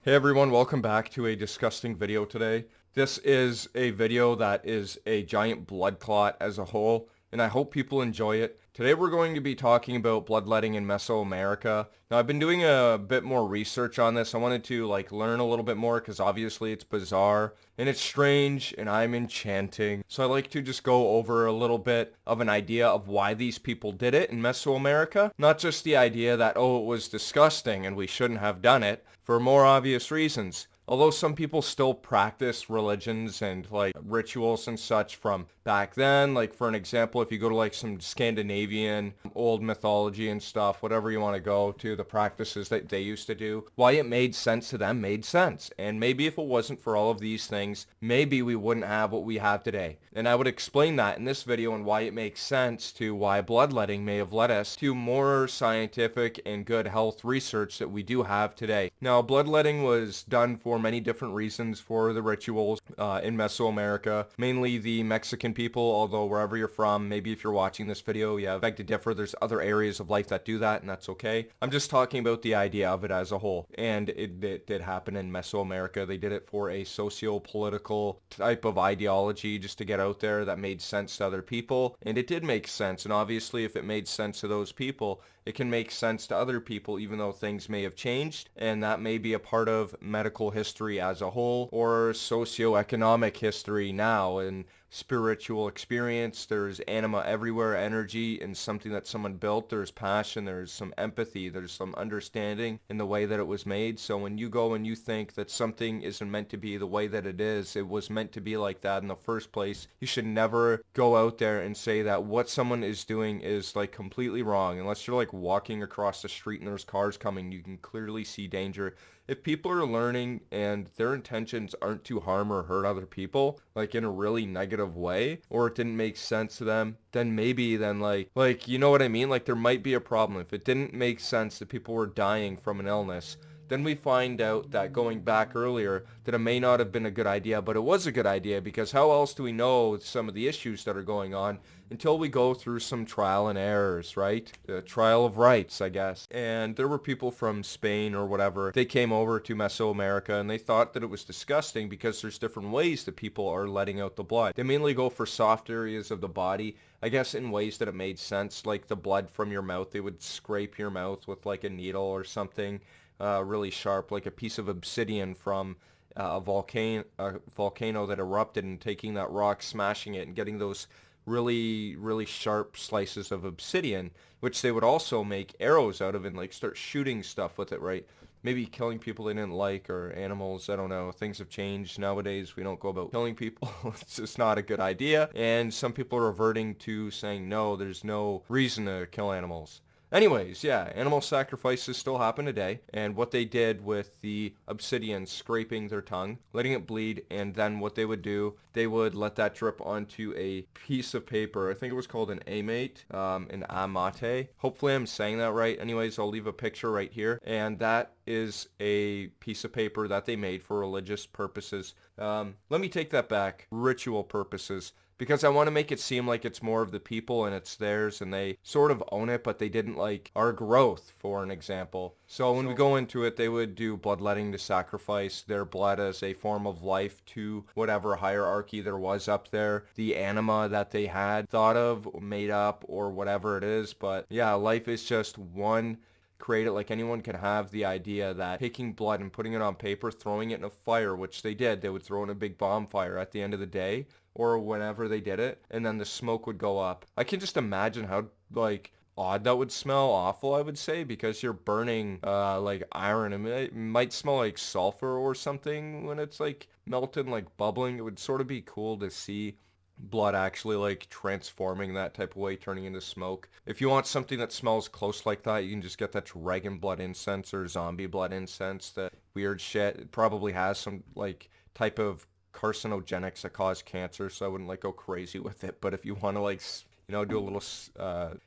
Hey everyone, welcome back to a disgusting video today. This is a video that is a giant blood clot as a whole, and I hope people enjoy it. Today we're going to be talking about bloodletting in Mesoamerica. Now I've been doing a bit more research on this. I wanted to learn a little bit more because obviously it's bizarre and it's strange and I'm enchanting. So I like to just go over a little bit of an idea of why these people did it in Mesoamerica. Not just the idea that, oh, it was disgusting and we shouldn't have done it, for more obvious reasons. Although some people still practice religions and rituals and such from back then, like for an example, if you go to some Scandinavian old mythology and stuff, whatever you want to go to, the practices that they used to do, why it made sense to them made sense. And maybe if it wasn't for all of these things, maybe we wouldn't have what we have today. And I would explain that in this video and why it makes sense to why bloodletting may have led us to more scientific and good health research that we do have today. Now, bloodletting was done for many different reasons for the rituals in Mesoamerica, mainly the Mexican people, although wherever you're from, maybe if you're watching this video, yeah, beg to differ, there's other areas of life that do that, and that's okay. I'm just talking about the idea of it as a whole, and it did happen in Mesoamerica. They did it for a socio-political type of ideology just to get out there that made sense to other people, and it did make sense, and obviously if it made sense to those people, it can make sense to other people even though things may have changed, and that may be a part of medical history as a whole or socioeconomic history now and spiritual experience. There's anima everywhere, energy, and something that someone built. There's passion, there's some empathy, there's some understanding in the way that it was made. So when you go and you think that something isn't meant to be the way that it is, it was meant to be like that in the first place, you should never go out there and say that what someone is doing is completely wrong. Unless you're walking across the street and there's cars coming, you can clearly see danger. If people are learning and their intentions aren't to harm or hurt other people, in a really negative way, or it didn't make sense to them, then maybe then you know what I mean? There might be a problem. If it didn't make sense that people were dying from an illness, then we find out that going back earlier that it may not have been a good idea, but it was a good idea because how else do we know some of the issues that are going on until we go through some trial and errors, right? Trial of rights, I guess. And there were people from Spain or whatever. They came over to Mesoamerica and they thought that it was disgusting because there's different ways that people are letting out the blood. They mainly go for soft areas of the body, I guess in ways that it made sense, like the blood from your mouth. They would scrape your mouth with a needle or something really sharp, like a piece of obsidian from a volcano that erupted, and taking that rock, smashing it, and getting those really, really sharp slices of obsidian, which they would also make arrows out of and start shooting stuff with it, right? Maybe killing people they didn't like or animals, I don't know. Things have changed. Nowadays, we don't go about killing people. It's just not a good idea. And some people are reverting to saying, no, there's no reason to kill animals. Anyways, yeah, animal sacrifices still happen today, and what they did with the obsidian, scraping their tongue, letting it bleed, and then what they would do, they would let that drip onto a piece of paper. I think it was called an amate, an amate. Hopefully I'm saying that right. Anyways, I'll leave a picture right here, and that is a piece of paper that they made for religious purposes. Let me take that back. Ritual purposes. Because I want to make it seem like it's more of the people and it's theirs and they sort of own it, but they didn't like our growth, for an example. So when we go into it, they would do bloodletting to sacrifice their blood as a form of life to whatever hierarchy there was up there. The anima that they had thought of, made up, or whatever it is. But yeah, life is just one. Create it. Like anyone can have the idea that taking blood and putting it on paper, throwing it in a fire, which they did, they would throw in a big bonfire at the end of the day or whenever they did it, and then the smoke would go up. I can just imagine how odd that would smell. Awful, I would say, because you're burning iron. It might smell like sulfur or something when it's melted, bubbling. It would sort of be cool to see blood actually transforming that type of way, turning into smoke. If you want something that smells close like that, you can just get that dragon blood incense or zombie blood incense. That weird shit. It probably has some type of carcinogenics that cause cancer, so I wouldn't go crazy with it. But if you want to do a little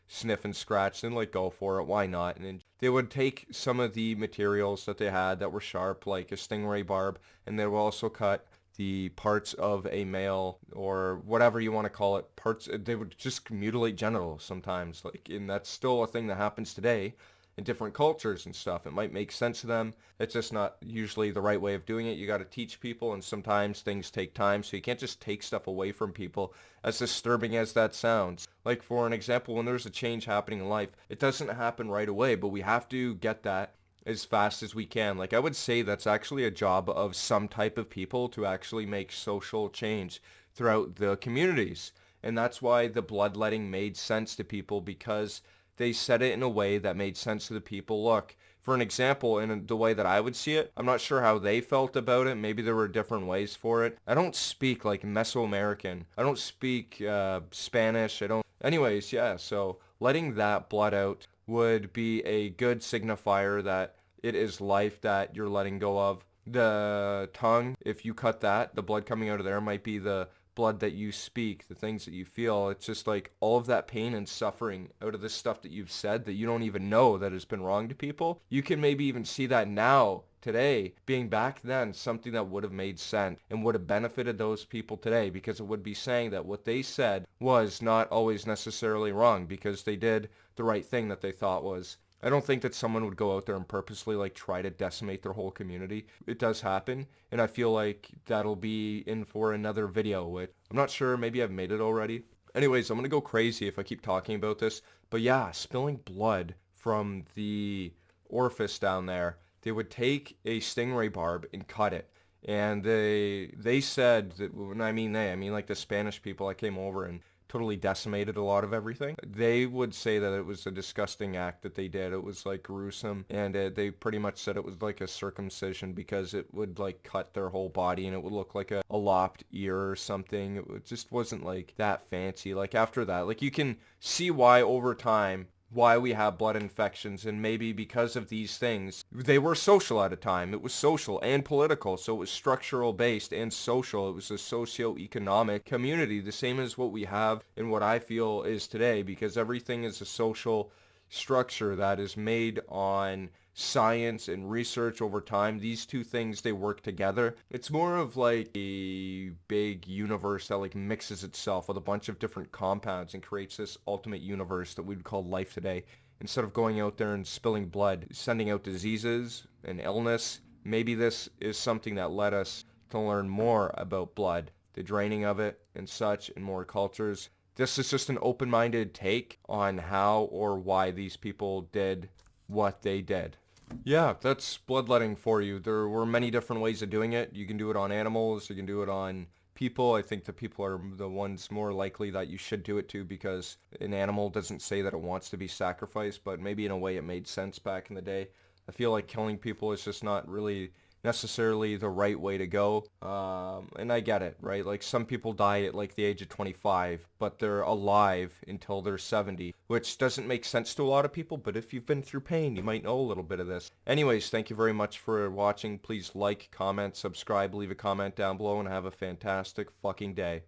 sniff and scratch, then go for it. Why not? And then they would take some of the materials that they had that were sharp, like a stingray barb, and they would also cut the parts of a male or whatever you want to call it, parts. They would just mutilate genitals sometimes, and that's still a thing that happens today. in different cultures and stuff. It might make sense to them. It's just not usually the right way of doing it. You got to teach people, and sometimes things take time, so you can't just take stuff away from people, as disturbing as that sounds. Like, for an example, when there's a change happening in life, it doesn't happen right away, but we have to get that as fast as we can. Like, I would say that's actually a job of some type of people to actually make social change throughout the communities. And that's why the bloodletting made sense to people, because they said it in a way that made sense to the people. Look, for an example, in the way that I would see it, I'm not sure how they felt about it. Maybe there were different ways for it. I don't speak like Mesoamerican. I don't speak Spanish. I don't. Anyways, yeah, so letting that blood out would be a good signifier that it is life that you're letting go of. The tongue, if you cut that, the blood coming out of there might be the blood that you speak, the things that you feel. It's just like all of that pain and suffering out of the stuff that you've said that you don't even know that has been wrong to people. You can maybe even see that now, today, being back then something that would have made sense and would have benefited those people today, because it would be saying that what they said was not always necessarily wrong, because they did the right thing that they thought was. I don't think that someone would go out there and purposely like try to decimate their whole community. It does happen, and I feel like that'll be in for another video, which I'm not sure, maybe I've made it already. Anyways, I'm gonna go crazy if I keep talking about this, but yeah, spilling blood from the orifice down there. They would take a stingray barb and cut it. And they said that, when I mean they, I mean like the Spanish people that came over and totally decimated a lot of everything. They would say that it was a disgusting act that they did. It was like gruesome, and they pretty much said it was like a circumcision, because it would like cut their whole body and it would look like a lopped ear or something. It just wasn't like that fancy. Like after that, like you can see why over time why we have blood infections, and maybe because of these things. They were social at a time. It was social and political, so it was structural based and social. It was a socio-economic community, the same as what we have and what I feel is today, because everything is a social structure that is made on science and research over time. These two things, they work together. It's more of like a big universe that like mixes itself with a bunch of different compounds and creates this ultimate universe that we would call life today. Instead of going out there and spilling blood, sending out diseases and illness, maybe this is something that led us to learn more about blood, the draining of it and such in more cultures. This is just an open-minded take on how or why these people did what they did. Yeah, that's bloodletting for you. There were many different ways of doing it. You can do it on animals, you can do it on people. I think the people are the ones more likely that you should do it to, because an animal doesn't say that it wants to be sacrificed, but maybe in a way it made sense back in the day. I feel like killing people is just not really necessarily the right way to go. And I get it, right? Like some people die at like the age of 25, but they're alive until they're 70, which doesn't make sense to a lot of people, but if you've been through pain, you might know a little bit of this. Anyways, thank you very much for watching. Please like, comment, subscribe, leave a comment down below, and have a fantastic fucking day.